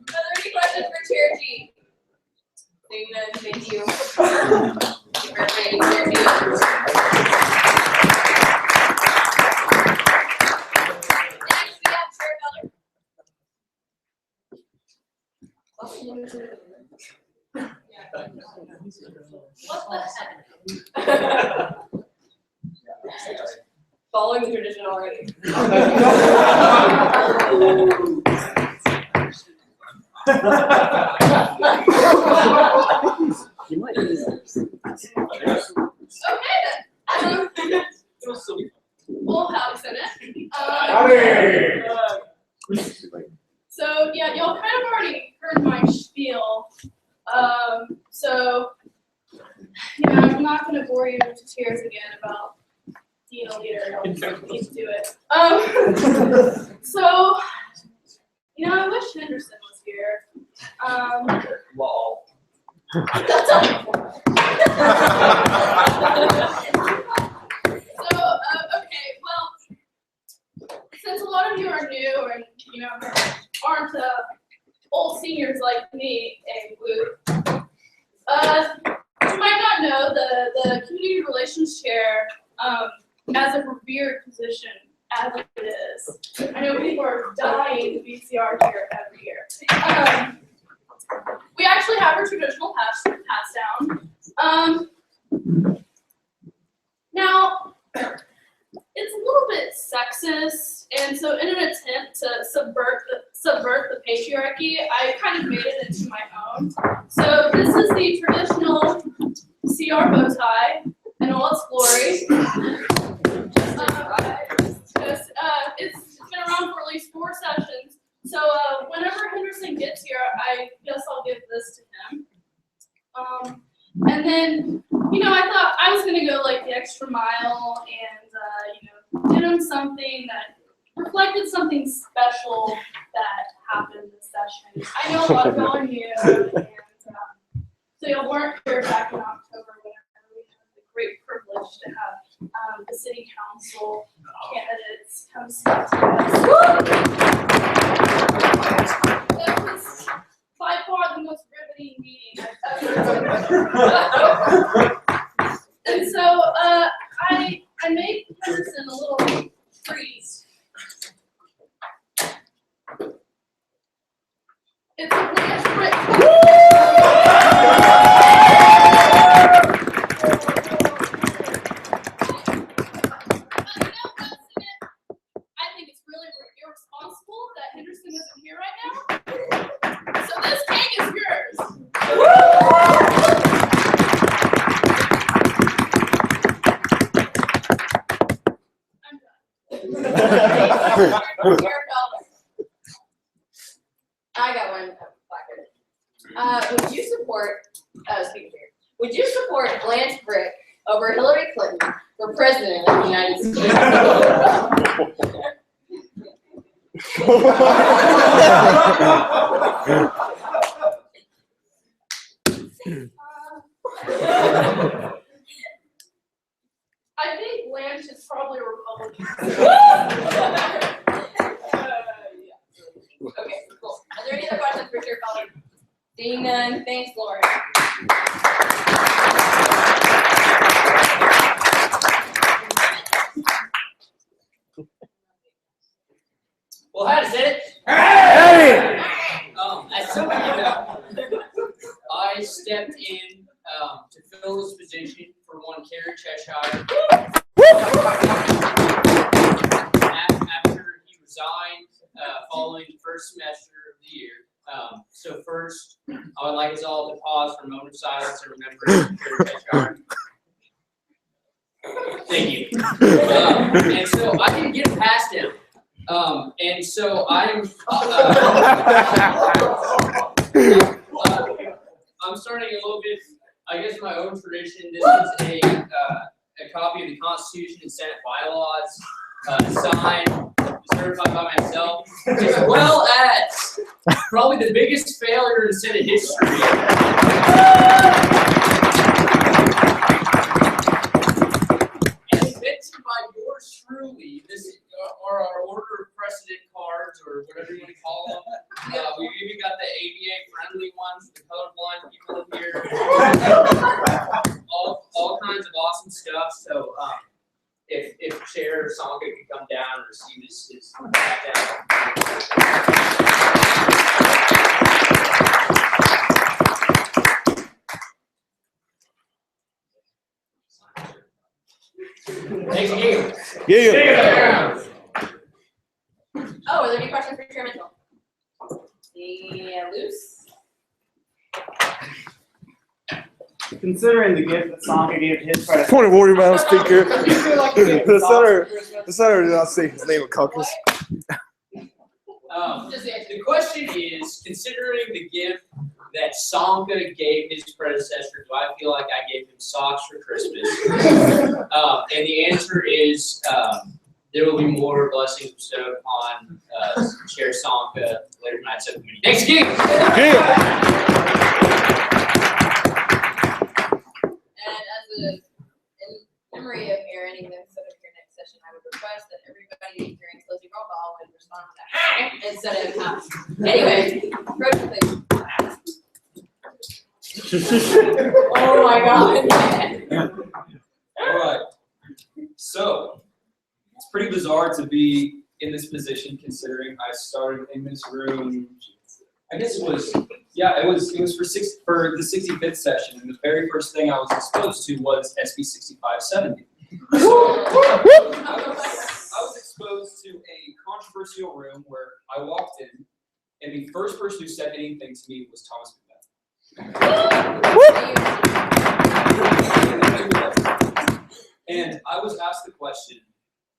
there any questions for Chair G? Seeing none, thank you. Thank you for everybody, Chair G. Next, we have Chair Felder. What the heck? Following the tradition already. Okay then. Full house in it. So yeah, y'all kind of already heard my spiel. I'm not gonna bore you to tears again about being a leader. Y'all need to do it. I wish Henderson was here. Lol. Since a lot of you are new and aren't old seniors like me, you might not know the community relations chair as a revered position as it is. I know people are dying to be CR here every year. We actually have our traditional pass down. Now, it's a little bit sexist, and so in an attempt to subvert the patriarchy, I kind of made it into my own. So this is the traditional CR bow tie in all its glory. It's been around for at least 4 sessions. So whenever Henderson gets here, I guess I'll give this to him. And then, I thought I was gonna go like the extra mile and get him something that reflected something special that happened this session. I know a lot of y'all are new, and so y'all weren't here back in October whenever we had the great privilege to have the city council candidates come speak to us. That was by far the most riveting meeting I've ever done. And so I made Henderson a little freeze. It's a Blanche Brick. I think it's really irresponsible that Henderson isn't here right now. So this cake is yours. I'm done. I got one. Would you support? Speaking here. Would you support Blanche Brick over Hillary Clinton for president of the United States? I think Blanche is probably a Republican. Okay, cool. Are there any other questions for Chair Felder? Seeing none, thanks, Lauren. Well, how does it? Hey! As some of you know, I stepped in to fill this position for one Carrie Cheshire. I would like us all to pause for a moment of silence and remember to take our. Thank you. And so I didn't get past him. And so I'm starting a little bit, I guess, my own tradition. This is a copy of the Constitution and Senate bylaws, signed, certified by myself, as well as probably the biggest failure in Senate history. And invented by yours truly. This are our order of precedent cards, or whatever you want to call them. We've even got the ABA friendly ones, the colorblind people in here. All kinds of awesome stuff. So if Chair Sonka could come down and receive his back down. Thanks again. Yeah. Oh, are there any questions for Chair Mitchell? Yeah, Luce? Considering the gift that Sonka gave to his predecessor. Point of order, Madam Speaker. Do you feel like you gave The socks senator, the senator did not say his name of caucus. The question is, considering the gift that Sonka gave his predecessor, do I feel like I gave him socks for Christmas? And the answer is, there will be more blessings bestowed upon Chair Sonka later tonight subcommittee. Thanks again. And as in memory of airing this sort of your next session, I would request that everybody during closing roll call would respond with that instead of anyway, approach please. Oh my God. All right. So it's pretty bizarre to be in this position, considering I started in this room. I guess it was for the 65th session, and the very first thing I was exposed to was SB 6570. So, I was exposed to a controversial room where I walked in, and the first person who said anything to me was Thomas McBeth. And I was asked the question,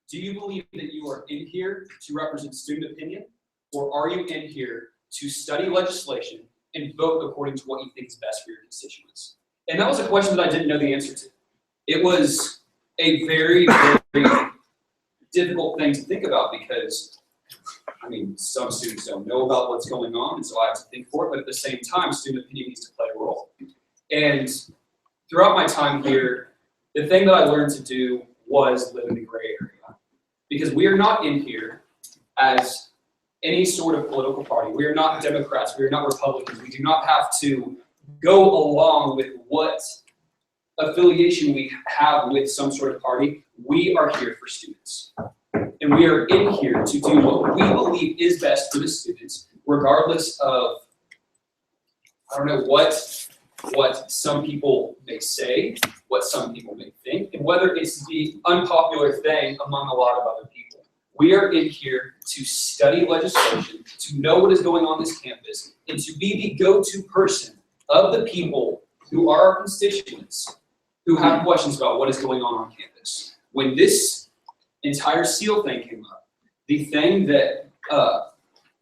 do you believe that you are in here to represent student opinion, or are you in here to study legislation and vote according to what you think is best for your constituents? And that was a question that I didn't know the answer to. It was a very, very difficult thing to think about because, I mean, some students don't know about what's going on, and so I have to think for it, but at the same time, student opinion needs to play a role. And throughout my time here, the thing that I learned to do was live in the gray area. Because we are not in here as any sort of political party. We are not Democrats. We are not Republicans. We do not have to go along with what affiliation we have with some sort of party. We are here for students. And we are in here to do what we believe is best for the students, regardless of, I don't know, what some people may say, what some people may think, and whether it's the unpopular thing among a lot of other people. We are in here to study legislation, to know what is going on this campus, and to be the go-to person of the people who are our constituents, who have questions about what is going on campus. When this entire SEAL thing came up, the thing that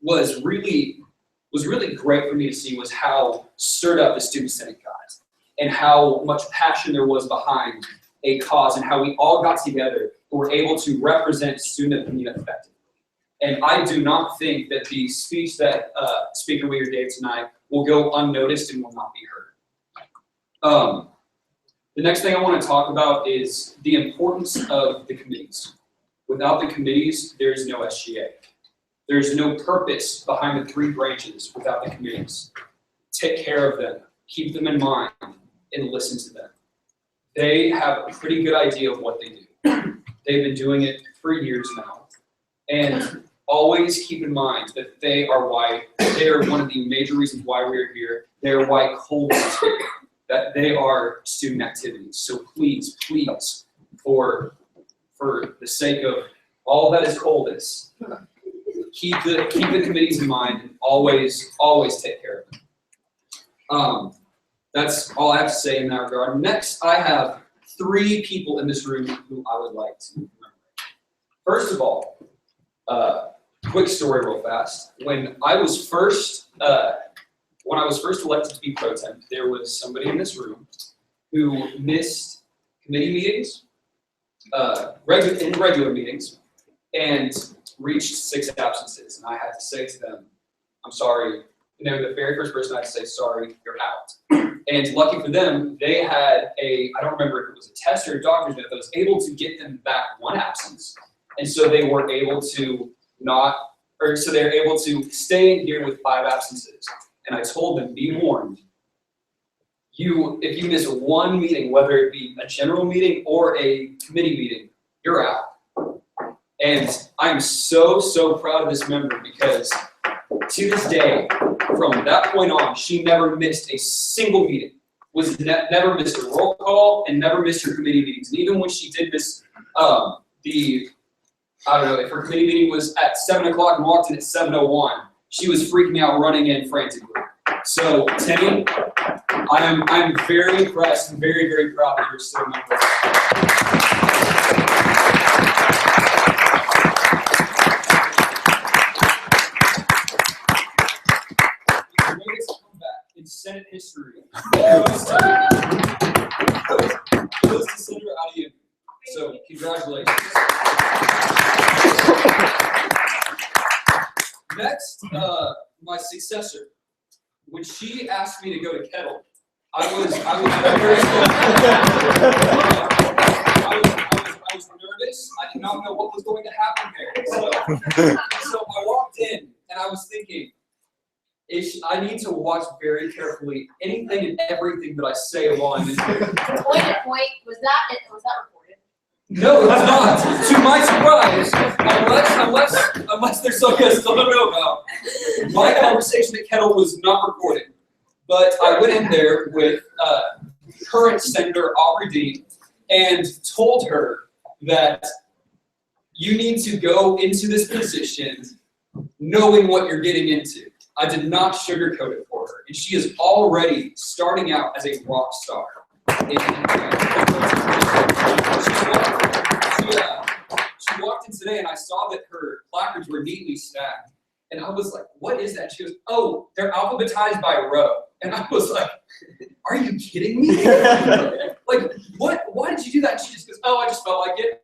was really great for me to see was how stirred up the Student Senate got, and how much passion there was behind a cause, and how we all got together and were able to represent student opinion effectively. And I do not think that the speech that Speaker Weir gave tonight will go unnoticed and will not be heard. The next thing I want to talk about is the importance of the committees. Without the committees, there is no SGA. There's no purpose behind the three branches without the committees. Take care of them, keep them in mind, and listen to them. They have a pretty good idea of what they do. They've been doing it for years now. And always keep in mind that they are one of the major reasons why we're here. They are why Cold is here, that they are student activities. So please, for the sake of all that is coldest, keep the committees in mind and always take care of That's all I have to say in that regard. Next, I have 3 people in this room who I would like to remember. First of all, quick story real fast. When I was first elected to be pro temp, there was somebody in this room who missed committee meetings, regular meetings, and reached 6 absences. And I had to say to them, I'm sorry. You know, the very first person I had to say, sorry, you're out. And lucky for them, they had I don't remember if it was a test or a doctor's note that was able to get them back 1 absence. And so they were able to they're able to stay in here with 5 absences. And I told them, be warned, if you miss 1 meeting, whether it be a general meeting or a committee meeting, you're out. And I'm so, so proud of this member because to this day, from that point on, she never missed a single meeting, never missed a roll call, and never missed her committee meetings. And even when she did miss I don't know, if her committee meeting was at 7 o'clock and walked in at 7:01, she was freaking out, running in frantically. So, Timmy, I'm very impressed and very, very proud that you're still a member. The greatest comeback in Senate history goes to Senator Adieu. So, congratulations. Next, my successor. When she asked me to go to Kettle, I was nervous. I did not know what was going to happen there. So I walked in and I was thinking, I need to watch very carefully anything and everything that I say while I'm in here. Point, was that recorded? No, it's not. To my surprise, unless there's something I still don't know about, my conversation at Kettle was not recorded. But I went in there with current Senator Aubrey Dean and told her that you need to go into this position knowing what you're getting into. I did not sugarcoat it for her, and she is already starting out as a rock star. She walked in today and I saw that her placards were neatly stacked. And I was like, what is that? She goes, oh, they're alphabetized by row. And I was like, are you kidding me? Like, what? Why did you do that? And she just goes, oh, I just felt like it.